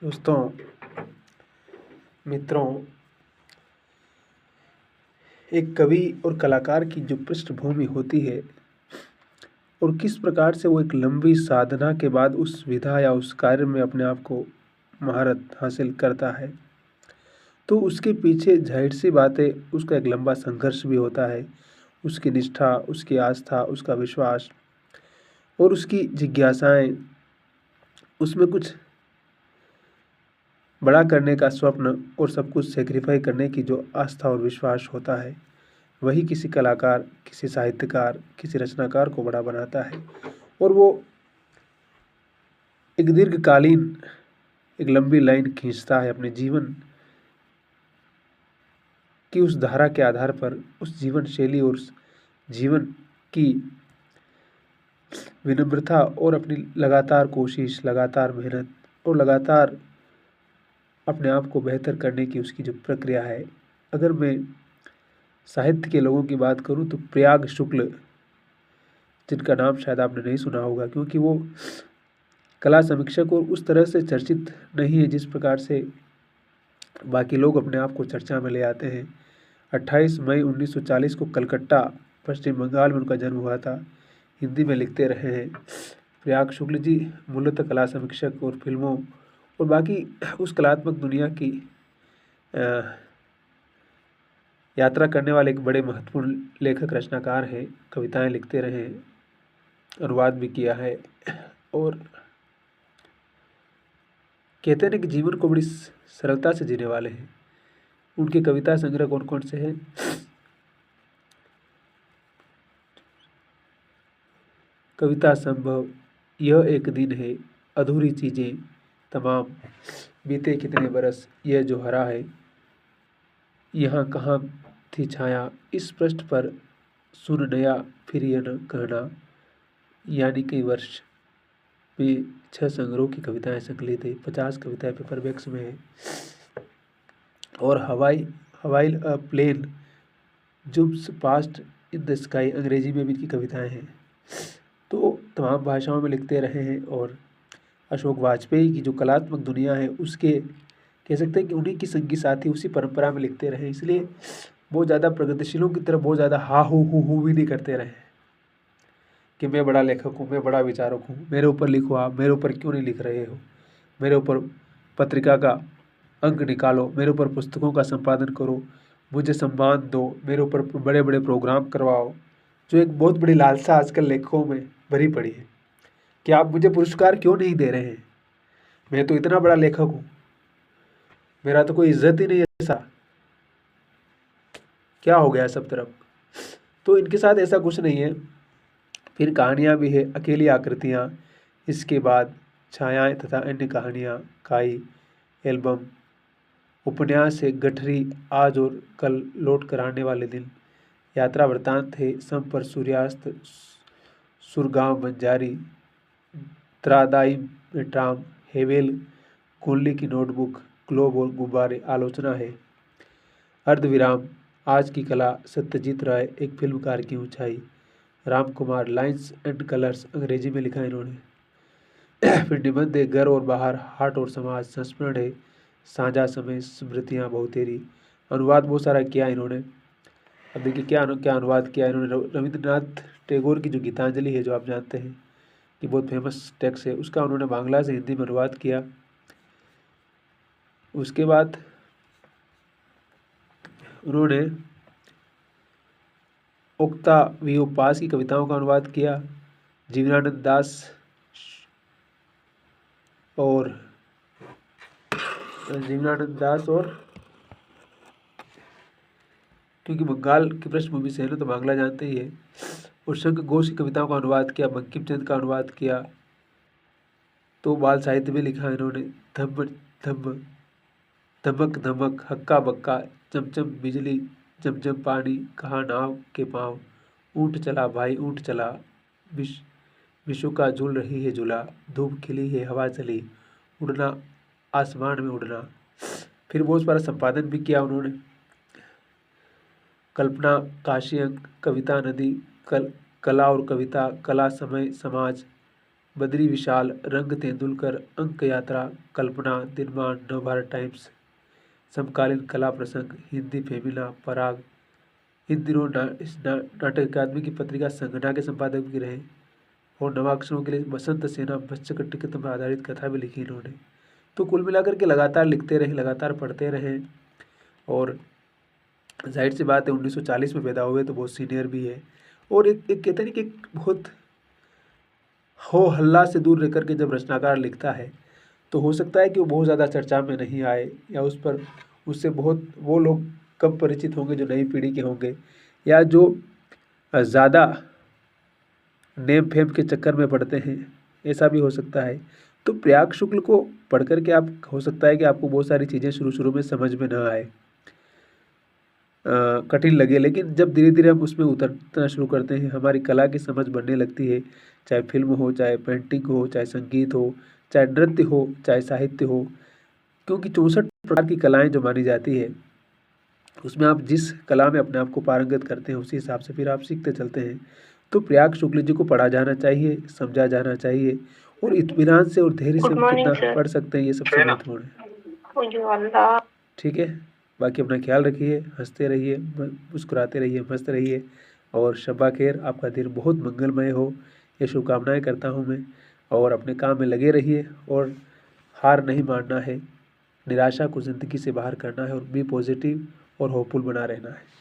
दोस्तों, मित्रों, एक कवि और कलाकार की जो पृष्ठभूमि होती है और किस प्रकार से वो एक लंबी साधना के बाद उस विधा या उस कार्य में अपने आप को महारत हासिल करता है, तो उसके पीछे ज़ाहिर-सी बात है उसका एक लंबा संघर्ष भी होता है। उसकी निष्ठा, उसकी आस्था, उसका विश्वास और उसकी जिज्ञासाएँ, उसमें कुछ बड़ा करने का स्वप्न और सब कुछ सैक्रिफ़ाई करने की जो आस्था और विश्वास होता है, वही किसी कलाकार, किसी साहित्यकार, किसी रचनाकार को बड़ा बनाता है। और वो एक दीर्घकालीन, एक लंबी लाइन खींचता है अपने जीवन की उस धारा के आधार पर, उस जीवन शैली और उस जीवन की विनम्रता और अपनी लगातार कोशिश, लगातार मेहनत और लगातार अपने आप को बेहतर करने की उसकी जो प्रक्रिया है। अगर मैं साहित्य के लोगों की बात करूँ तो प्रयाग शुक्ल, जिनका नाम शायद आपने नहीं सुना होगा, क्योंकि वो कला समीक्षक और उस तरह से चर्चित नहीं है जिस प्रकार से बाकी लोग अपने आप को चर्चा में ले आते हैं। 28 मई 1940 को कलकत्ता, पश्चिम बंगाल में उनका जन्म हुआ था। हिंदी में लिखते रहे हैं। प्रयाग शुक्ल जी मूलतः कला समीक्षक और फिल्मों और बाकी उस कलात्मक दुनिया की अ, यात्रा करने वाले एक बड़े महत्वपूर्ण लेखक रचनाकार हैं। कविताएं लिखते रहे हैं, अनुवाद भी किया है और कहते हैं ना कि जीवन को बड़ी सरलता से जीने वाले हैं। उनके कविता संग्रह कौन कौन से हैं? कविता संभव, यह एक दिन है, अधूरी चीजें तमाम, बीते कितने बरस, यह जो हरा है, यहाँ कहाँ थी छाया, इस पृष्ठ पर सुन नया, फिर यह न कहना, यानी कई वर्ष में 6 संग्रहों की कविताएं संकलित है। 50 कविताएं पेपरबैक्स में है। और हवाई हवाई plane zooms past in the sky, अंग्रेजी में भी इनकी कविताएं हैं। तो तमाम भाषाओं में लिखते रहे हैं और अशोक वाजपेयी की जो कलात्मक दुनिया है उसके कह सकते हैं कि उन्हीं की संगी साथी उसी परंपरा में लिखते रहे, इसलिए बहुत ज़्यादा प्रगतिशीलों की तरफ बहुत ज़्यादा हा हू भी नहीं करते रहे कि मैं बड़ा लेखक हूँ, मैं बड़ा विचारक हूँ, मेरे ऊपर लिखो, आप मेरे ऊपर क्यों नहीं लिख रहे हो, मेरे ऊपर पत्रिका का अंक निकालो, मेरे ऊपर पुस्तकों का संपादन करो, मुझे सम्मान दो, मेरे ऊपर बड़े बड़े प्रोग्राम करवाओ। जो एक बहुत बड़ी लालसा आजकल लेखकों में भरी पड़ी है कि आप मुझे पुरस्कार क्यों नहीं दे रहे हैं, मैं तो इतना बड़ा लेखक हूँ, मेरा तो कोई इज्जत ही नहीं है, ऐसा क्या हो गया सब तरफ। तो इनके साथ ऐसा कुछ नहीं है। फिर कहानियाँ भी है, अकेली आकृतियाँ, इसके बाद छायाएँ तथा अन्य कहानियाँ, काई, एल्बम, उपन्यास है, गठरी, आज और कल, लौट कर आने वाले दिन, यात्रा वृत्तांत है, सम पर सूर्यास्त, सुरगांव बंजारी, त्रादाई में ट्राम, हेवेल, कुल्ली की नोटबुक, ग्लोब और गुब्बारे, आलोचना है, अर्धविराम, आज की कला, सत्यजीत राय, एक फिल्मकार की ऊंचाई, Ram Kumar, lines and colours, अंग्रेजी में लिखा इन्होंने। फिर निबंध है, घर और बाहर, हाट और समाज, संस्मरण है, साझा समय, स्मृतियाँ बहुतेरी, अनुवाद बहुत सारा किया इन्होंने। अब देखिए क्या क्या अनुवाद किया इन्होंने। रविंद्रनाथ टैगोर की जो गीतांजलि है, जो आप जानते हैं कि बहुत फेमस टेक्स्ट है, उसका उन्होंने बांग्ला से हिंदी में अनुवाद किया। उसके बाद उन्होंने ओक्तावियो पास की कविताओं का अनुवाद किया। जीवनानंद दास और क्योंकि बंगाल की पृष्ठभूमि से है ना, तो बांग्ला जानते ही है। और शंकर घोष की कविताओं का अनुवाद किया, बंकिम चंद्र का अनुवाद किया। तो बाल साहित्य में लिखा इन्होंने, धम्म धम्म, धमक धमक, हक्का बक्का, चमचम बिजली, जमजम पानी, कहा नाव के पाँव, ऊँट चला भाई ऊँट चला, विश विशु का झूल रही है झूला, धूप खिली है हवा चली, उड़ना आसमान में उड़ना। फिर बहुत सारा संपादन भी किया उन्होंने। कल्पना, काशी अंक, कविता नदी, कला और कविता, कला समय समाज, बद्री विशाल, रंग तेंदुलकर, अंक यात्रा, कल्पना, दिनमान, नवभारत टाइम्स, समकालीन कला प्रसंग, हिंदी फेमिना, पराग। इन दिनों इस नाटक अकादमी की पत्रिका संगना के संपादक भी रहे और नवाक्षरों के लिए बसंत सेना मत्स्यकटिकता पर आधारित कथा भी लिखी इन्होंने। तो कुल मिलाकर के लगातार लिखते रहे, लगातार पढ़ते रहे और जाहिर सी बात है 1940 में पैदा हुए तो बहुत सीनियर भी है। और एक कहते हैं कि एक बहुत हो हल्ला से दूर रह करके जब रचनाकार लिखता है तो हो सकता है कि वो बहुत ज़्यादा चर्चा में नहीं आए या उस पर उससे बहुत वो लोग कम परिचित होंगे जो नई पीढ़ी के होंगे या जो ज़्यादा नेम फेम के चक्कर में पड़ते हैं, ऐसा भी हो सकता है। तो प्रयाग शुक्ल को पढ़ कर के आप हो सकता है कि आपको बहुत सारी चीज़ें शुरू शुरू में समझ में ना आए, कठिन लगे, लेकिन जब धीरे धीरे हम उसमें उतरना शुरू करते हैं हमारी कला की समझ बढ़ने लगती है। चाहे फिल्म हो, चाहे पेंटिंग हो, चाहे संगीत हो, चाहे नृत्य हो, चाहे साहित्य हो, क्योंकि 64 प्रकार की कलाएं जो मानी जाती है उसमें आप जिस कला में अपने आप को पारंगत करते हैं उसी हिसाब से फिर आप सीखते चलते हैं। तो प्रयाग शुक्ल जी को पढ़ा जाना चाहिए, समझा जाना चाहिए और इत्मीनान से और धैर्य से गुड हम मॉर्निंग कितना सर। पढ़ सकते हैं ये सबसे महत्वपूर्ण है। ठीक है, बाकी अपना ख्याल रखिए, हंसते रहिए, मुस्कुराते रहिए, मस्त रहिए और शब्बा खैर, आपका दिन बहुत मंगलमय हो, ये शुभकामनाएं करता हूँ मैं। और अपने काम में लगे रहिए और हार नहीं मानना है, निराशा को ज़िंदगी से बाहर करना है और बी पॉजिटिव और होपफुल बना रहना है।